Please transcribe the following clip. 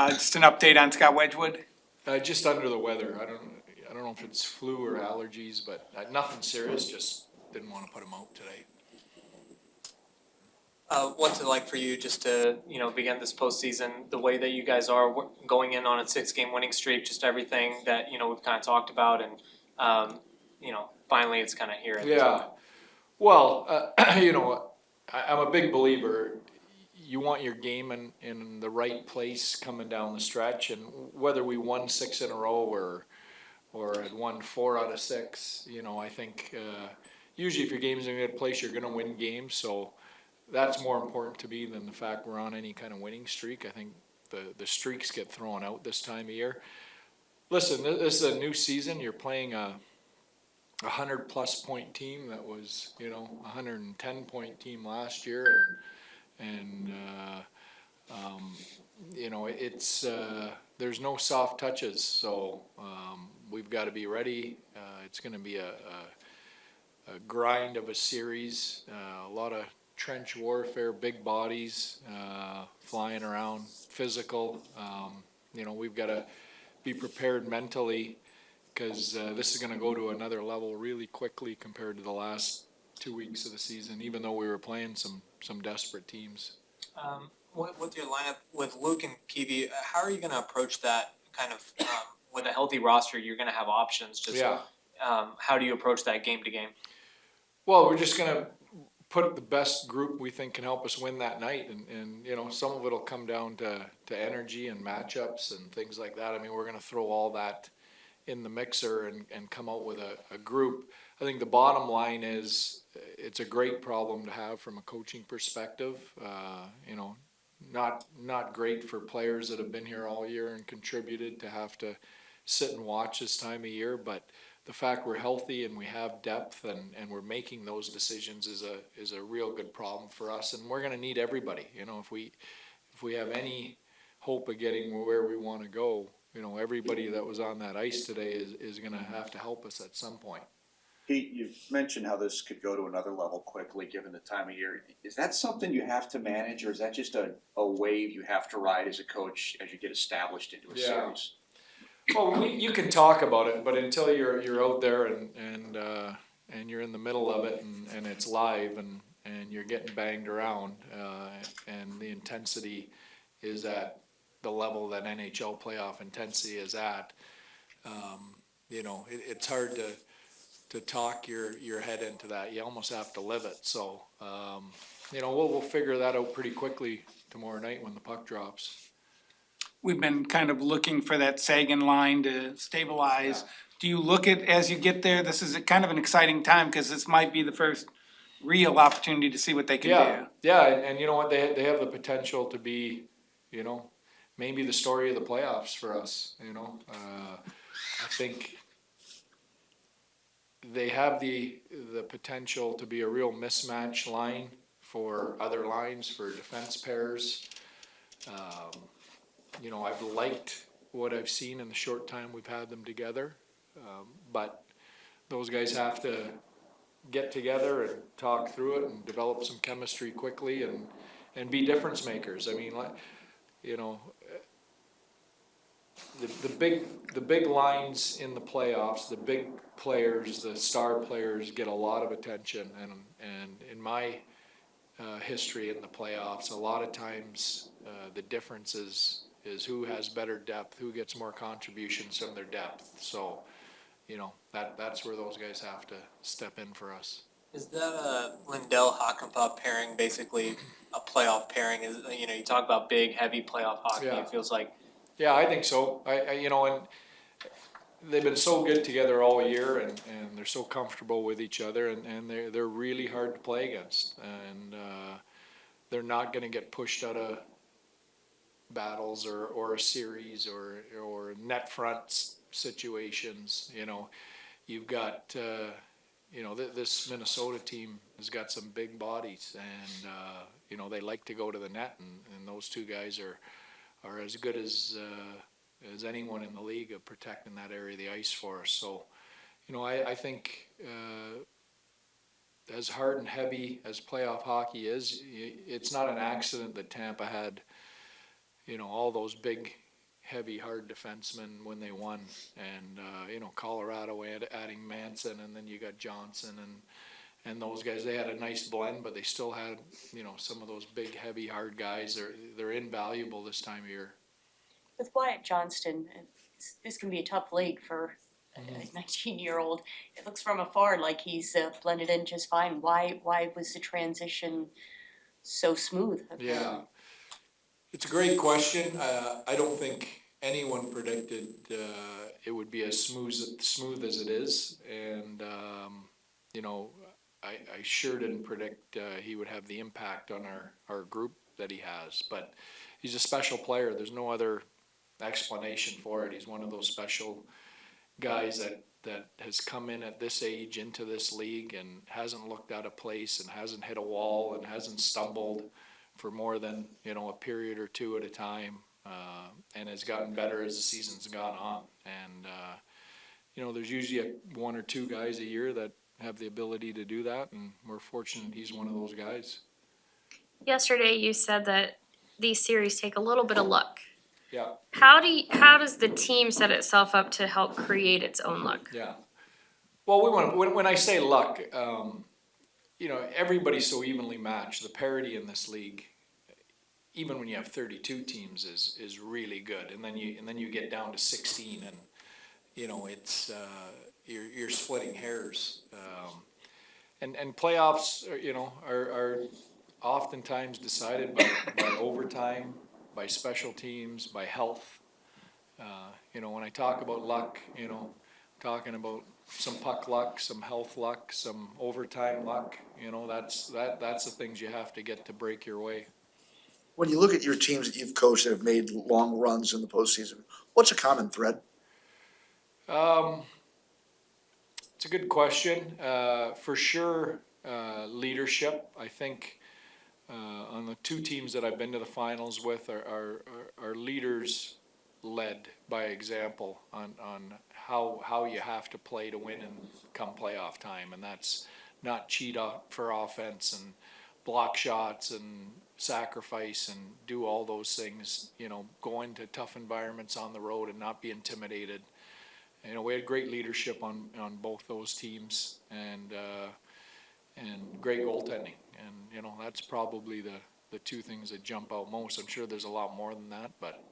Just an update on Scott Wedgwood. Just under the weather. I don't know if it's flu or allergies, but nothing serious. Just didn't want to put him out today. What's it like for you just to, begin this postseason the way that you guys are going in on a 6-game winning streak, just everything that, we've kind of talked about and, finally it's kind of here. Yeah. Well, I'm a big believer. You want your game in the right place coming down the stretch, and whether we won 6 in a row or had won 4 out of 6, I think usually if your game's in a good place, you're going to win games. So that's more important to me than the fact we're on any kind of winning streak. I think the streaks get thrown out this time of year. Listen, this is a new season. You're playing a 100-plus point team that was, a 110-point team last year, and it's there's no soft touches. So we've got to be ready. It's going to be a grind of a series. A lot of trench warfare, big bodies, flying around, physical. We've got to be prepared mentally because this is going to go to another level really quickly compared to the last 2 weeks of the season, even though we were playing some desperate teams. With your lineup, with Luke and Kiwi, how are you going to approach that kind of, with a healthy roster, you're going to have options. How do you approach that game to game? Well, we're just going to put the best group we think can help us win that night. And some of it will come down to energy and matchups and things like that. I mean, we're going to throw all that in the mixer and come out with a group. I think the bottom line is it's a great problem to have from a coaching perspective. Not great for players that have been here all year and contributed to have to sit and watch this time of year, but the fact we're healthy and we have depth and we're making those decisions is a real good problem for us, and we're going to need everybody. If we have any hope of getting where we want to go, everybody that was on that ice today is going to have to help us at some point. Pete, you've mentioned how this could go to another level quickly given the time of year. Is that something you have to manage, or is that just a wave you have to ride as a coach as you get established into a series? Well, you can talk about it, but until you're out there and you're in the middle of it and it's live and you're getting banged around and the intensity is at the level that NHL playoff intensity is at, it's hard to talk your head into that. You almost have to live it. So we'll figure that out pretty quickly tomorrow night when the puck drops. We've been kind of looking for that Seguin line to stabilize. Do you look at, as you get there, this is kind of an exciting time because this might be the first real opportunity to see what they can do. Yeah, and you know what, they have the potential to be, maybe the story of the playoffs for us. I think they have the potential to be a real mismatch line for other lines, for defense pairs. I've liked what I've seen in the short time we've had them together, but those guys have to get together and talk through it and develop some chemistry quickly and be difference makers. I mean, the big lines in the playoffs, the big players, the star players get a lot of attention, and in my history in the playoffs, a lot of times the difference is who has better depth, who gets more contributions from their depth. So, that's where those guys have to step in for us. Is that a Lindell Hakanpaa pairing basically a playoff pairing? You talk about big, heavy playoff hockey. Yeah. It feels like. Yeah, I think so. And they've been so good together all year, and they're so comfortable with each other, and they're really hard to play against, and they're not going to get pushed out of battles or a series or net front situations. You've got this Minnesota team has got some big bodies, and they like to go to the net, and those two guys are as good as anyone in the league of protecting that area of the ice for us. So I think as hard and heavy as playoff hockey is, it's not an accident that Tampa had all those big heavy, hard defensemen when they won. And, you know, Colorado adding Manson, and then you got Johnson and those guys. They had a nice blend, but they still had, you know, some of those big, heavy, hard guys. They're invaluable this time of year. With Wyatt Johnston, this can be a tough league for a 19-year-old. It looks from afar like he's blended in just fine. Why was the transition so smooth? Yeah, it's a great question. I don't think anyone predicted it would be as smooth as it is, and you know, I sure didn't predict he would have the impact on our group that he has. But he's a special player. There's no other explanation for it. He's one of those special guys that has come in at this age into this league and hasn't looked out of place and hasn't hit a wall and hasn't stumbled for more than, you know, a period or two at a time, and has gotten better as the season's gone on. And you know, there's usually one or two guys a year that have the ability to do that, and we're fortunate he's one of those guys. Yesterday you said that these series take a little bit of luck. Yeah. How does the team set itself up to help create its own luck? Yeah. Well, when I say luck, you know, everybody's so evenly matched. The parity in this league, even when you have 32 teams, is really good. And then you get down to 16, and you know, it's you're splitting hairs. And playoffs, you know, are oftentimes decided by overtime, by special teams, by health. You know, when I talk about luck, you know, talking about some puck luck, some health luck, some overtime luck. You know, that's the things you have to get to break your way. When you look at your teams that you've coached that have made long runs in the postseason, what's a common thread? It's a good question. For sure, leadership. I think on the two teams that I've been to the finals with, our leaders led by example on how you have to play to win and come playoff time, and that's not cheat up for offense and block shots and sacrifice and do all those things. You know, go into tough environments on the road and not be intimidated. You know, we had great leadership on both those teams, and great goaltending. And you know, that's probably the two things that jump out most. I'm sure there's a lot more than that, but